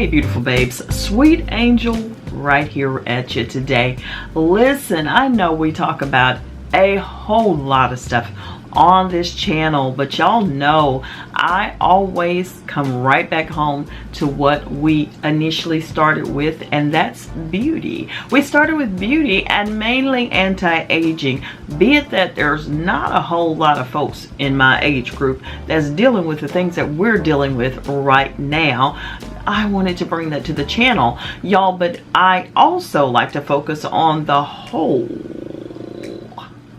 Hey beautiful babes, Sweet Angel right here at you today. Listen, I know we talk about a whole lot of stuff on this channel, but y'all know I always come right back home to what we initially started with, and that's beauty. We started with beauty and mainly anti-aging, be it that there's not a whole lot of folks in my age group that's dealing with the things that we're dealing with right now. I wanted to bring that to the channel, y'all, but I also like to focus on the whole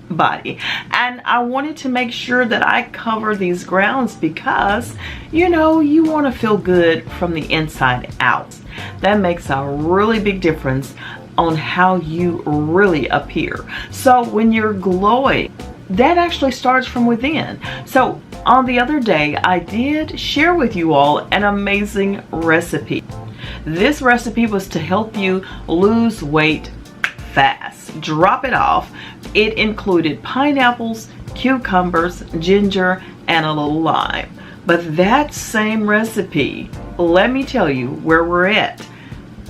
body, and I wanted to make sure that I cover these grounds because you know you want to feel good from the inside out. That makes a really big difference on how you really appear. So when you're glowing, that actually starts from within. So on the other day, I did share with you all an amazing recipe. This recipe was to help you lose weight fast. Drop it off. It included pineapples, cucumbers, ginger, and a little lime. But that same recipe, let me tell you where we're at.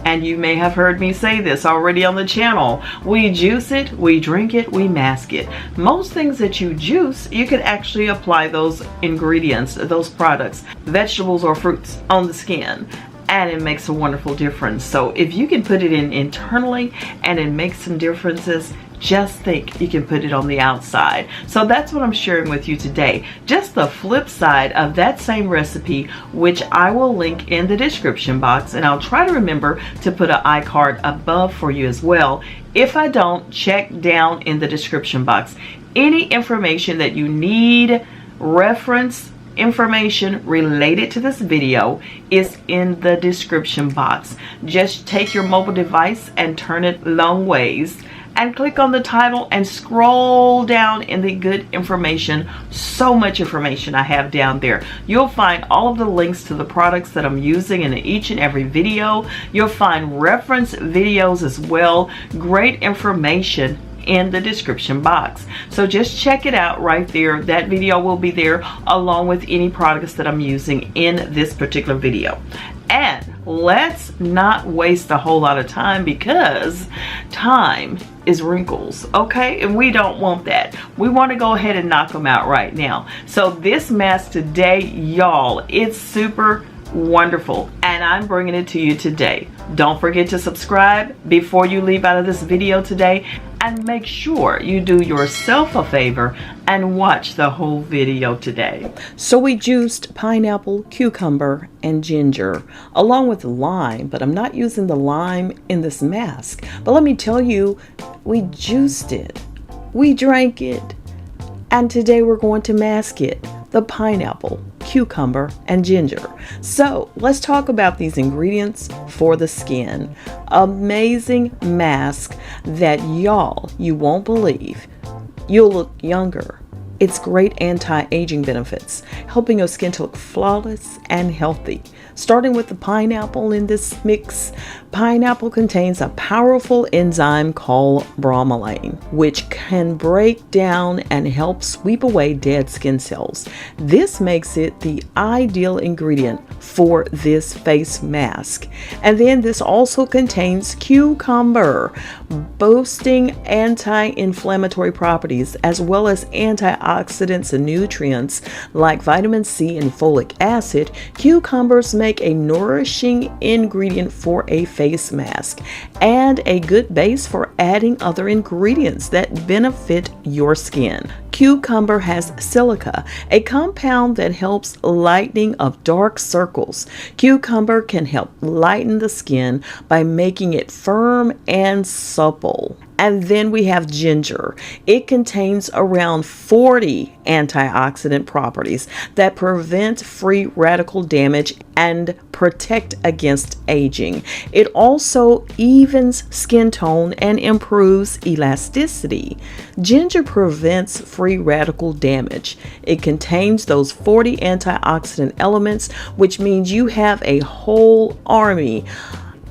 And you may have heard me say this already on the channel. We juice it, we drink it, we mask it. Most things that you juice, you could actually apply those ingredients, those products, vegetables or fruits on the skin, and it makes a wonderful difference. So if you can put it in internally and it makes some differences, just think you can put it on the outside. So that's what I'm sharing with you today. Just the flip side of that same recipe, which I will link in the description box, and I'll try to remember to put an iCard above for you as well. If I don't, check down in the description box. Any information that you need, reference information related to this video, is in the description box. Just take your mobile device and turn it long ways and click on the title and scroll down in the good information. So much information I have down there. You'll find all of the links to the products that I'm using in each and every video. You'll find reference videos as well. Great information in the description box. So just check it out right there. That video will be there along with any products that I'm using in this particular video. And let's not waste a whole lot of time, because time is wrinkles, okay? And we don't want that. We want to go ahead and knock them out right now. So this mask today, y'all, it's super wonderful, and I'm bringing it to you today. Don't forget to subscribe before you leave out of this video today, and make sure you do yourself a favor and watch the whole video today. So we juiced pineapple, cucumber, and ginger along with lime, but I'm not using the lime in this mask. But let me tell you, we juiced it, we drank it, and today we're going to mask it. The pineapple, cucumber, and ginger. So let's talk about these ingredients for the skin. Amazing mask that y'all, you won't believe. You'll look younger. It's great anti-aging benefits, helping your skin to look flawless and healthy. Starting with the pineapple in this mix, pineapple contains a powerful enzyme called bromelain, which can break down and help sweep away dead skin cells. This makes it the ideal ingredient for this face mask. And then this also contains cucumber, boasting anti-inflammatory properties as well as antioxidants and nutrients like vitamin C and folic acid. Cucumbers make a nourishing ingredient for a face mask and a good base for adding other ingredients that benefit your skin. Cucumber has silica, a compound that helps lightening of dark circles. Cucumber can help lighten the skin by making it firm and supple. And then we have ginger. It contains around 40 antioxidant properties that prevent free radical damage and protect against aging. It also evens skin tone and improves elasticity. Ginger prevents free radical damage. It contains those 40 antioxidant elements, which means you have a whole army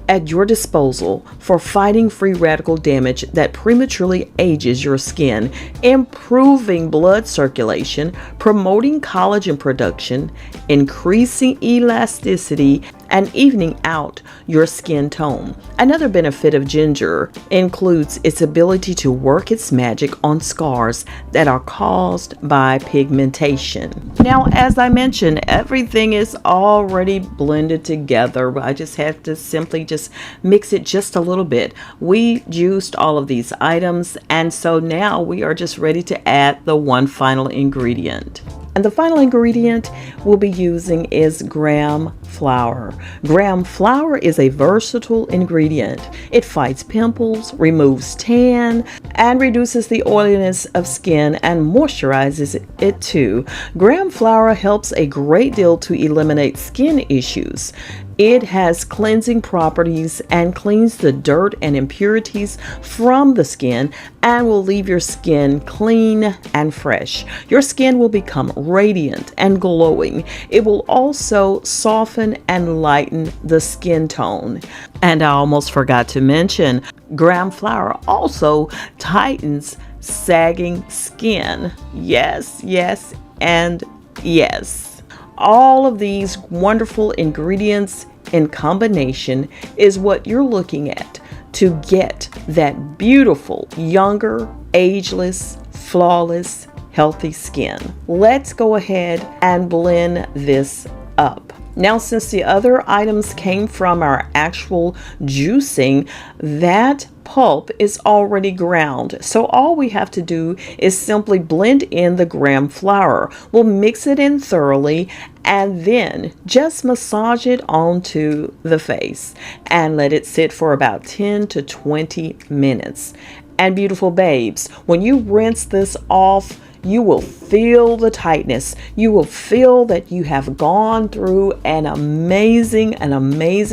at your disposal for fighting free radical damage that prematurely ages your skin, improving blood circulation, promoting collagen production, increasing elasticity, and evening out your skin tone. Another benefit of ginger includes its ability to work its magic on scars that are caused by pigmentation. Now, as I mentioned, everything is already blended together. I just have to simply just mix it just a little bit. We juiced all of these items, and so now we are just ready to add the one final ingredient. And the final ingredient we'll be using is gram flour. Gram flour is a versatile ingredient. It fights pimples, removes tan, and reduces the oiliness of skin and moisturizes it too. Gram flour helps a great deal to eliminate skin issues. It has cleansing properties and cleans the dirt and impurities from the skin and will leave your skin clean and fresh. Your skin will become radiant and glowing. It will also soften and lighten the skin tone. And I almost forgot to mention, gram flour also tightens sagging skin. Yes, yes, and yes. All of these wonderful ingredients in combination is what you're looking at to get that beautiful, younger, ageless, flawless, healthy skin. Let's go ahead and blend this up. Now, since the other items came from our actual juicing, that pulp is already ground. So all we have to do is simply blend in the gram flour. We'll mix it in thoroughly and then just massage it onto the face and let it sit for about 10 to 20 minutes. And beautiful babes, when you rinse this off, you will feel the tightness. You will feel that you have gone through an amazing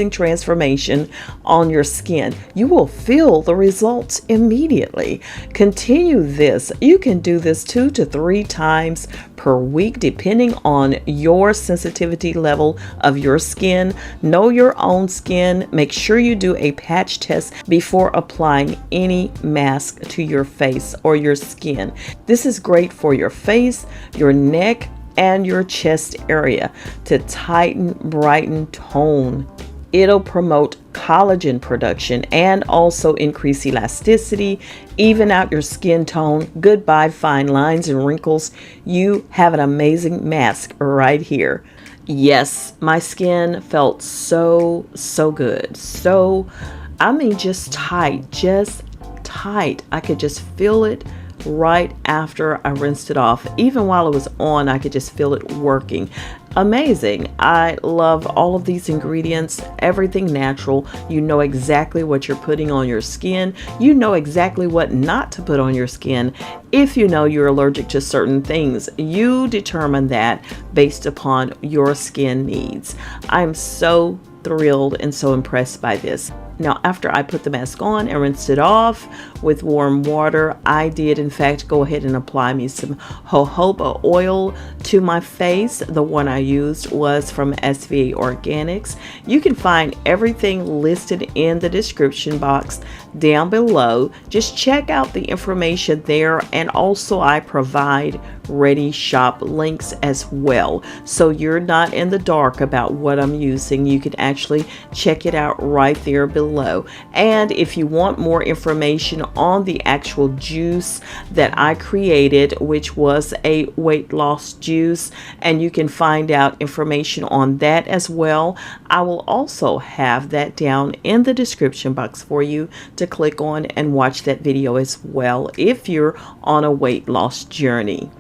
transformation on your skin. You will feel the results immediately. Continue this. You can do this 2 to 3 times per week, depending on your sensitivity level of your skin. Know your own skin. Make sure you do a patch test before applying any mask to your face or your skin. This is great for your face, your neck, and your chest area to tighten, brighten, tone. It'll promote collagen production and also increase elasticity, even out your skin tone. Goodbye fine lines and wrinkles. You have an amazing mask right here. Yes, my skin felt so good. Just tight. I could just feel it right after I rinsed it off. Even while it was on, I could just feel it working. Amazing. I love all of these ingredients, everything natural. You know exactly what you're putting on your skin. You know exactly what not to put on your skin. If you know you're allergic to certain things, you determine that based upon your skin needs. I'm so thrilled and so impressed by this. Now, after I put the mask on and rinsed it off with warm water, I did in fact go ahead and apply me some jojoba oil to my face. The one I used was from SVA Organics. You can find everything listed in the description box down below. Just check out the information there, and also I provide ready shop links as well, so you're not in the dark about what I'm using. You can actually check it out right there below. And if you want more information on the actual juice that I created, which was a weight loss juice, and you can find out information on that as well, I will also have that down in the description box for you to click on and watch that video as well if you're on a weight loss journey.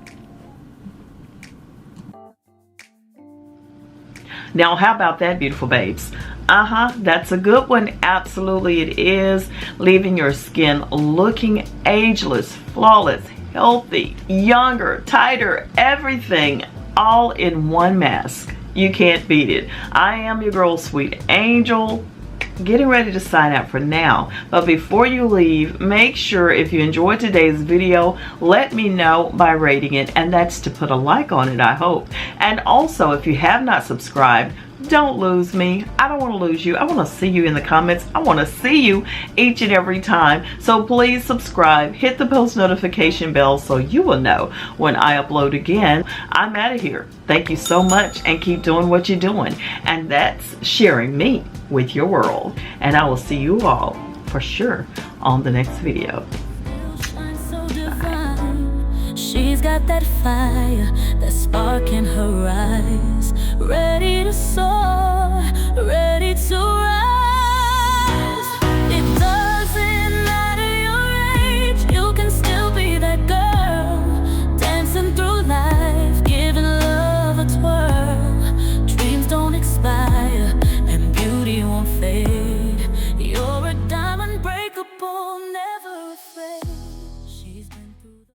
Now, how about that, beautiful babes? That's a good one. Absolutely it is. Leaving your skin looking ageless, flawless, healthy, younger, tighter, everything all in one mask. You can't beat it. I am your girl, Sweet Angel, getting ready to sign out for now. But before you leave, make sure if you enjoyed today's video, let me know by rating it, and that's to put a like on it, I hope. And also, if you have not subscribed, don't lose me. I don't want to lose you. I want to see you in the comments. I want to see you each and every time. So please subscribe, hit the post notification bell so you will know when I upload again. I'm out of here. Thank you so much, and keep doing what you're doing. And that's sharing me with your world. And I will see you all for sure on the next video. She's got that fire, that spark in her eyes, ready to soar, ready to rise.